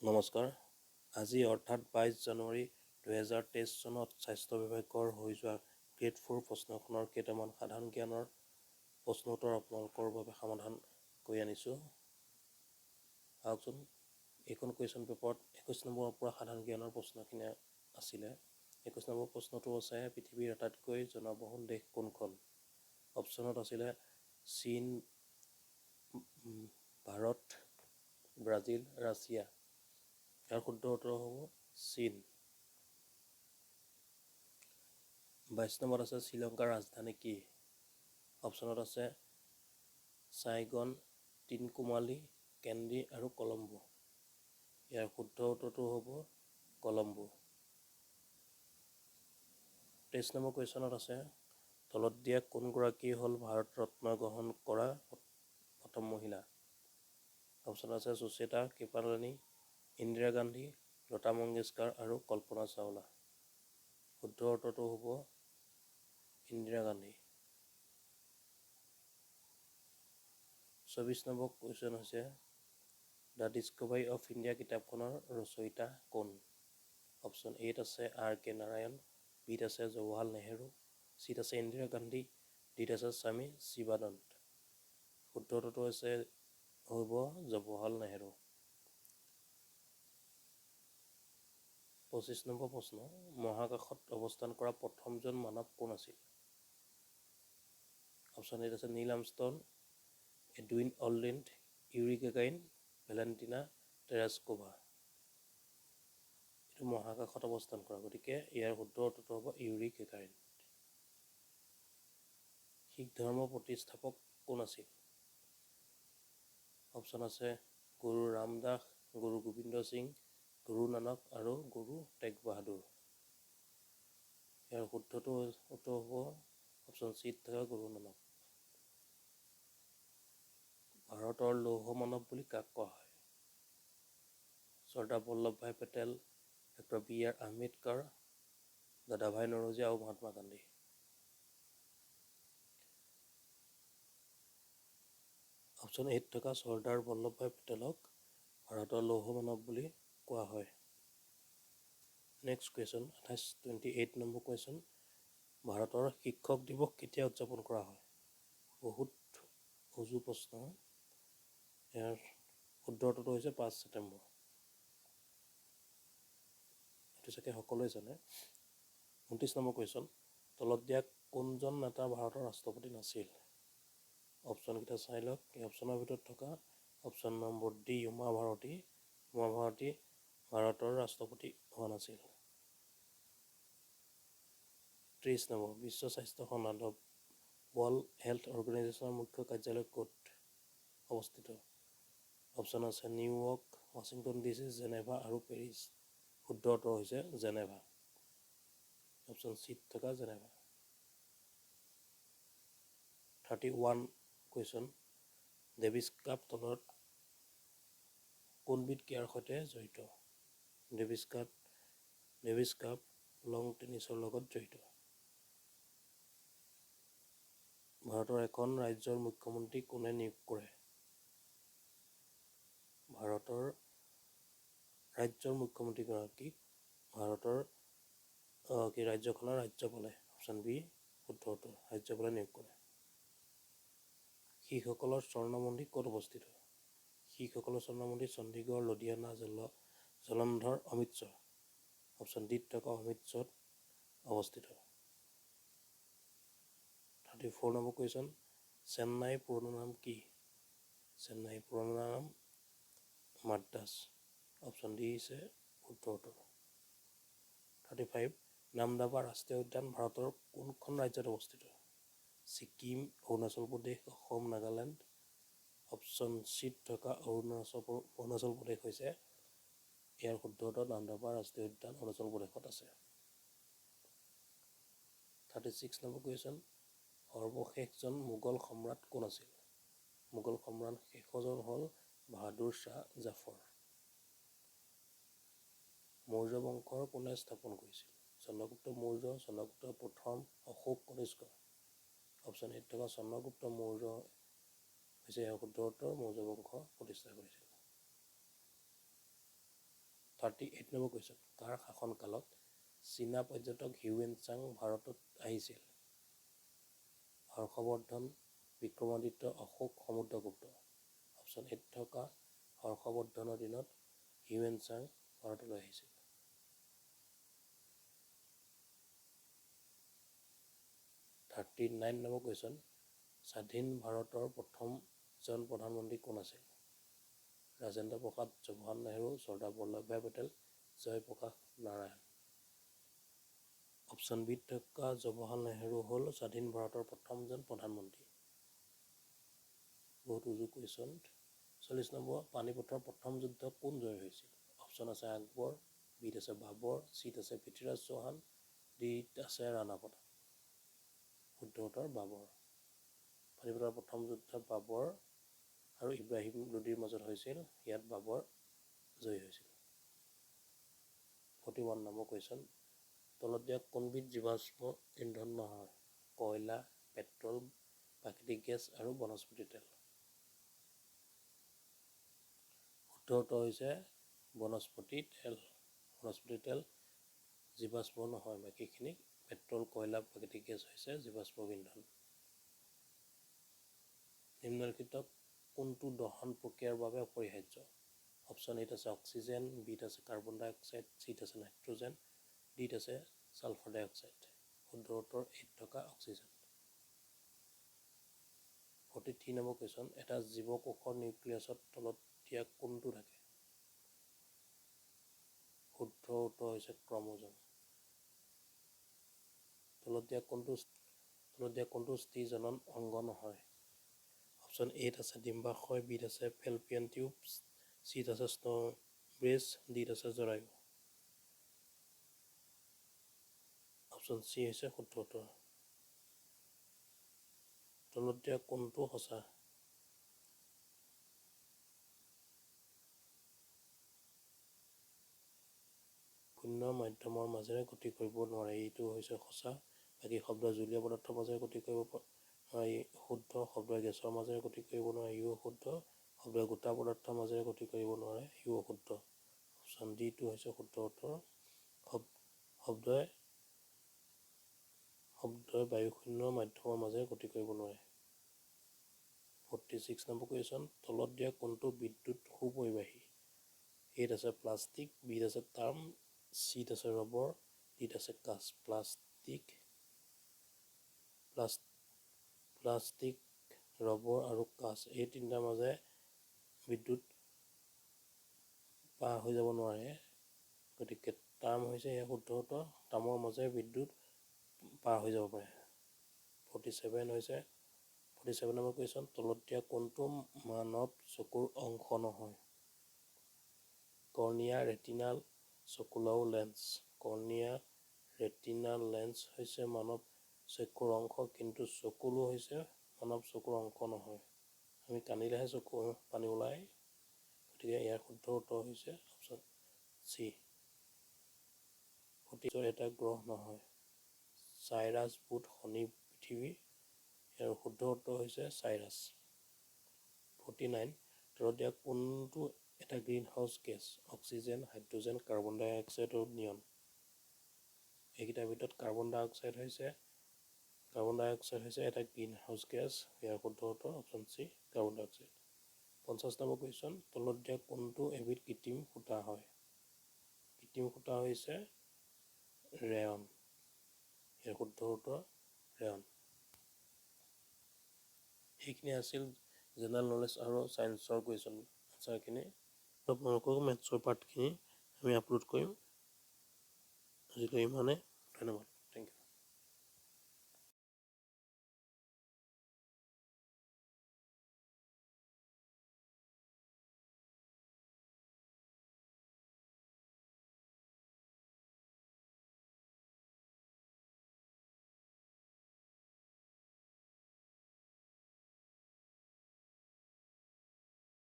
নমস্কাৰ। আজি অৰ্থাৎ 22 জানুৱাৰী 2023 চনত স্বাস্থ্য বিভাগৰ হৈ যোৱা গ্ৰেড 4 প্ৰশ্নখনৰ কেইটামান সাধাৰণ জ্ঞানৰ প্ৰশ্ন উত্তৰ আপোনালোকৰ বাবে সমাধান কৰি আনিছোঁ। আহকচোন, এইখন কুৱেশ্যন পেপাৰত 21 নম্বৰৰ পৰা সাধাৰণ জ্ঞানৰ প্ৰশ্নখিনি আছিলে। 21 নম্বৰ প্ৰশ্নটো আছে, পৃথিৱীৰ আটাইতকৈ জনবহুল দেশ কোনখন? অপশ্যনত আছিলে চীন, ভাৰত, ব্ৰাজিল, ৰাছিয়া। ইয়াৰ শুদ্ধ উত্তৰ হ'ব চীন। 22 নম্বৰত আছে, শ্ৰীলংকাৰ ৰাজধানী কি? অপশ্যনত আছে চাইগন, তিনকুমালী, কেন্দ্ৰী আৰু কলম্বো। ইয়াৰ শুদ্ধ উত্তৰটো হ'ব কলম্বো। 23 নম্বৰ কুৱেশ্যনত আছে, তলত দিয়া কোনগৰাকী হ'ল ভাৰত ৰত্ন গ্ৰহণ কৰা প্ৰথম মহিলা? অপশ্যন আছে সুচেতা কৃপালিনী, ইন্দিৰা গান্ধী, লতা মংগেশকাৰ আৰু কল্পনা চাওলা। শুদ্ধ উত্তৰটো হ'ব ইন্দিৰা গান্ধী। 24 নম্বৰ কুৱেশ্যন হৈছে, দ্য ডিস্কভাৰী অফ ইণ্ডিয়া কিতাপখনৰ ৰচয়িতা কোন? অপশ্যন এত আছে R.K. নাৰায়ণ, বিত আছে জৱাহৰলাল নেহৰু, চিত আছে ইন্দিৰা গান্ধী, ডিত আছে স্বামী শিৱানন্দ। শুদ্ধ উত্তৰটো হ'ব জৱাহৰলাল নেহৰু। 25 নম্বৰ প্ৰশ্ন, মহাকাশত অৱস্থান কৰা প্ৰথমজন মানৱ কোন আছিল? অপশ্যন এত আছে Neil Armstrong, Edwin Aldrin, Yuri Gagarin, Valentina Tereshkova. এইটো মহাকাশত অৱস্থান কৰা, গতিকে ইয়াৰ শুদ্ধ উত্তৰটো হ'ব ইউৰি গেগাৰিন। শিখ ধৰ্মৰ প্ৰতিষ্ঠাপক কোন আছিল? অপশ্যন আছে গুৰু ৰামদাস, গুৰু গোবিন্দ সিং, গুৰু নানক আৰু গুৰু টেগ বাহাদুৰ। ইয়াৰ শুদ্ধটো উত্তৰ হ'ব অপশ্যন চিত থকা গুৰু নানক। ভাৰতৰ লৌহ মানৱ বুলি কাক কোৱা হয়? Sardar Vallabhbhai Patel, doctor B.R. আম্বেদকাৰ, দাদাভাই নৰোজী আৰু মহাত্মা গান্ধী। অপশ্যন এত থকা চৰ্দাৰ বল্লভভাই পেটেলক ভাৰতৰ লৌহ মানৱ বুলি কোৱা হয়। নেক্সট কুৱেশ্যন, 28 নম্বৰ কুৱেশ্যন, ভাৰতৰ শিক্ষক দিৱস কেতিয়া উদযাপন কৰা হয়? বহুত উজু প্ৰশ্ন। ইয়াৰ শুদ্ধ উত্তৰটো হৈছে 5 ছেপ্টেম্বৰ। এইটো চাগে সকলোৱে জানে। 29 নম্বৰ কুৱেশ্যন, তলত দিয়া কোনজন নেতা ভাৰতৰ ৰাষ্ট্ৰপতি নাছিল? অপশ্যনকেইটা চাই লওক। এই অপশ্যনৰ ভিতৰত থকা option number D Uma Bharti ভাৰতৰ ৰাষ্ট্ৰপতি হোৱা নাছিল। 30 নম্বৰ, বিশ্ব স্বাস্থ্য সংগঠন ৱৰ্ল্ড হেল্থ অৰ্গেনাইজেশ্যনৰ মুখ্য কাৰ্যালয় ক'ত অৱস্থিত? অপশ্যন আছে নিউয়ৰ্ক, ৱাশ্বিংটন DC, জেনেভা আৰু পেৰিছ। শুদ্ধ উত্তৰ হৈছে জেনেভা। অপশ্যন চিত থকা জেনেভা। 31 কুৱেশ্যন, ডেভিছ কাপ তলত কোনবিধ ক্ৰীড়াৰ সৈতে জড়িত? ডেভিছ কাপ লং টেনিছৰ লগত জড়িত। ভাৰতৰ এখন ৰাজ্যৰ মুখ্যমন্ত্ৰী কোনে নিয়োগ কৰে? ভাৰতৰ ৰাজ্যৰ মুখ্যমন্ত্ৰীগৰাকীক ভাৰতৰ ৰাজ্যখনৰ ৰাজ্যপালে, অপশ্যন বি শুদ্ধ উত্তৰ, ৰাজ্যপালে নিয়োগ কৰে। শিখসকলৰ স্বৰ্ণমন্দিৰ ক'ত অৱস্থিত? শিখসকলৰ স্বৰ্ণমন্দিৰ চণ্ডীগড়, লুধিয়ানা, জলন্ধৰ, অমৃতসৰ। অপশ্যন ডিত থকা অমৃতসৰত অৱস্থিত। 34 নম্বৰ কুৱেশ্যন, চেন্নাইৰ পুৰণি নাম কি? চেন্নাইৰ পুৰণি নাম মাদ্ৰাজ। অপশ্যন ডি হৈছে শুদ্ধ উত্তৰ। 35, নামদাফা ৰাষ্ট্ৰীয় উদ্যান ভাৰতৰ কোনখন ৰাজ্যত অৱস্থিত? ছিকিম, অৰুণাচল প্ৰদেশ, অসম, নাগালেণ্ড। অপশ্যন চিত থকা অৰুণাচল প্ৰদেশ হৈছে ইয়াৰ শুদ্ধ উত্তৰ। নামদাফা ৰাষ্ট্ৰীয় উদ্যান অৰুণাচল প্ৰদেশত আছে। 36 নম্বৰ কুৱেশ্যন, সৰ্বশেষজন মোগল সম্ৰাট কোন আছিল? মোগল সম্ৰাট শেষজন হ'ল বাহাদুৰ শ্বাহ জাফৰ। মৌৰ্য বংশৰ কোনে স্থাপন কৰিছিল? চন্দ্ৰগুপ্ত মৌৰ্য, চন্দ্ৰগুপ্ত প্ৰথম, অশোক, কনিষ্ক। অপশ্যন এত থকা চন্দ্ৰগুপ্ত মৌৰ্য হৈছে ইয়াৰ শুদ্ধ উত্তৰ। মৌৰ্য বংশ প্ৰতিষ্ঠা কৰিছিল। 38 নম্বৰ কুৱেশ্যন কাৰ শাসনকালত চীনা পৰ্যটক হিউৱেন চাং ভাৰতত আহিছিল হৰ্ষবৰ্ধন বিক্ৰমাদিত্য অশোক সমুদ্ৰগুপ্ত অপশ্যন এত থকা হৰ্ষবৰ্ধনৰ দিনত হিউৱেন চাং ভাৰতলৈ আহিছিল 39 নম্বৰ কুৱেশ্যন স্বাধীন ভাৰতৰ প্ৰথমজন প্ৰধানমন্ত্ৰী কোন আছিল ৰাজেন্দ্ৰ প্ৰসাদ জৱাহৰলাল নেহৰু চৰ্দাৰ বল্লভভাই পেটেল জয়প্ৰকাশ নাৰায়ণ অপশ্যন বিত থকা জৱাহৰলাল নেহৰু হ'ল স্বাধীন ভাৰতৰ প্ৰথমজন প্ৰধানমন্ত্ৰী বহুত উজু কুৱেশ্যন 40 নম্বৰ পানীপথৰ প্ৰথম যুদ্ধ কোন জয় হৈছিল অপশ্যন আছে আকবৰ বিত আছে বাবৰ চিত আছে পৃথ্বীৰাজ চৌহান ডিত আছে ৰাণা প্ৰতাপ শুদ্ধ উত্তৰ বাবৰ পানীপথৰ প্ৰথম যুদ্ধ বাবৰ আৰু ইব্ৰাহিম লোদীৰ মাজত হৈছিল ইয়াত বাবৰ জয়ী হৈছিল 41 নম্বৰ কুৱেশ্যন তলত দিয়া কোনবিধ জীৱাশ্ম ইন্ধন নহয় কয়লা পেট্ৰল প্ৰাকৃতিক গেছ আৰু বনস্পতি তেল শুদ্ধ উত্তৰ হৈছে বনস্পতি তেল জীৱাশ্ম নহয় বাকীখিনি পেট্ৰল কয়লা প্ৰাকৃতিক গেছ হৈছে জীৱাশ্ম ইন্ধন নিম্নলিখিত কোনটো দহন প্ৰক্ৰিয়াৰ বাবে অপৰিহাৰ্য অপশ্যন এত আছে অক্সিজেন বিত আছে কাৰ্বন ডাই অক্সাইড চিত আছে নাইট্ৰজেন ডিত আছে ছালফাৰ ডাই অক্সাইড শুদ্ধ উত্তৰ এত থকা অক্সিজেন 43 নম্বৰ কুৱেশ্যন এটা জীৱকোষৰ নিউক্লিয়াছত তলত দিয়া কোনটো থাকে শুদ্ধ উত্তৰ হৈছে ক্ৰমোজম তলত দিয়া কোনটো স্থিৰজনন অংগ নহয় অপশ্যন এত আছে ডিম্বাশয় বিত আছে ফেলপিয়ান টিউব চিত আছে স্ন'ব্ৰেছ ডিত আছে জৰায়ু অপশ্যন চি হৈছে শুদ্ধ উত্তৰ তলত দিয়া কোনটো সঁচা শূন্য মাধ্যমৰ মাজেৰে গতি কৰিব নোৱাৰে এইটো হৈছে সঁচা বাকী শব্দ জুলীয়া পদাৰ্থৰ মাজেৰে গতি কৰিব নোৱাৰি শুদ্ধ শব্দই গেছৰ মাজেৰে গতি কৰিব নোৱাৰে ইও শুদ্ধ শব্দই গোটা পদাৰ্থৰ মাজেৰে গতি কৰিব নোৱাৰে ইও শুদ্ধ অপশ্যন ডিটো হৈছে শুদ্ধ উত্তৰ শব্দই বায়ুশূন্য মাধ্যমৰ মাজেৰে গতি কৰিব নোৱাৰে 46 নম্বৰ কুৱেশ্যন তলত দিয়া কোনটো বিদ্যুৎ সুপৰিবাহী এত আছে প্লাষ্টিক বিত আছে তাম চিত আছে ৰবৰ ডিত আছে কাঁচ প্লাষ্টিক ৰবৰ আৰু কাঁচ এই তিনিটাৰ মাজে বিদ্যুৎ পাৰ হৈ যাব নোৱাৰে গতিকে তাম হৈছে ইয়াৰ শুদ্ধ উত্তৰ তামৰ মাজে বিদ্যুৎ পাৰ হৈ যাব পাৰে 47 নম্বৰ কুৱেশ্যন তলত দিয়া কোনটো মানৱ চকুৰ অংশ নহয় কৰ্নিয়া ৰেটিনাল চকুলাও লেন্স কৰ্নিয়া ৰেটিনাল লেন্স হৈছে মানৱ চকুৰ অংশ কিন্তু চকুলো হৈছে মানৱ চকুৰ অংশ নহয় আমি কান্দিলেহে চকুৰ পানী ওলায় গতিকে ইয়াৰ শুদ্ধ উত্তৰ হৈছে অপশ্যন চি এটা গ্ৰহ নহয় চাইৰাছ বুধ শনি পৃথিৱী ইয়াৰ শুদ্ধ উত্তৰ হৈছে চাইৰাছ 49 তলত দিয়া কোনটো এটা greenhouse gas oxygen hydrogen carbon dioxide আৰু নিয়ন এইকেইটাৰ ভিতৰত কাৰ্বন ডাই অক্সাইড হৈছে এটা গ্ৰীণ হাউচ গেছ ইয়াৰ শুদ্ধ উত্তৰ অপশ্যন চি কাৰ্বন ডাই অক্সাইড 50 নম্বৰ কুৱেশ্যন তলত দিয়া কোনটো এবিধ কৃত্ৰিম সূতা হয় কৃত্ৰিম সূতা হৈছে ৰেয়ন ইয়াৰ শুদ্ধ উত্তৰ ৰেয়ন এইখিনি আছিল জেনেৰেল নলেজ আৰু সায়েন্সৰ কুৱেশ্যন আনসাৰখিনি আপোনালোকক মেথছৰ পাৰ্টখিনি আমি আপলোড কৰিম আজিলৈ ইমানে ধন্যবাদ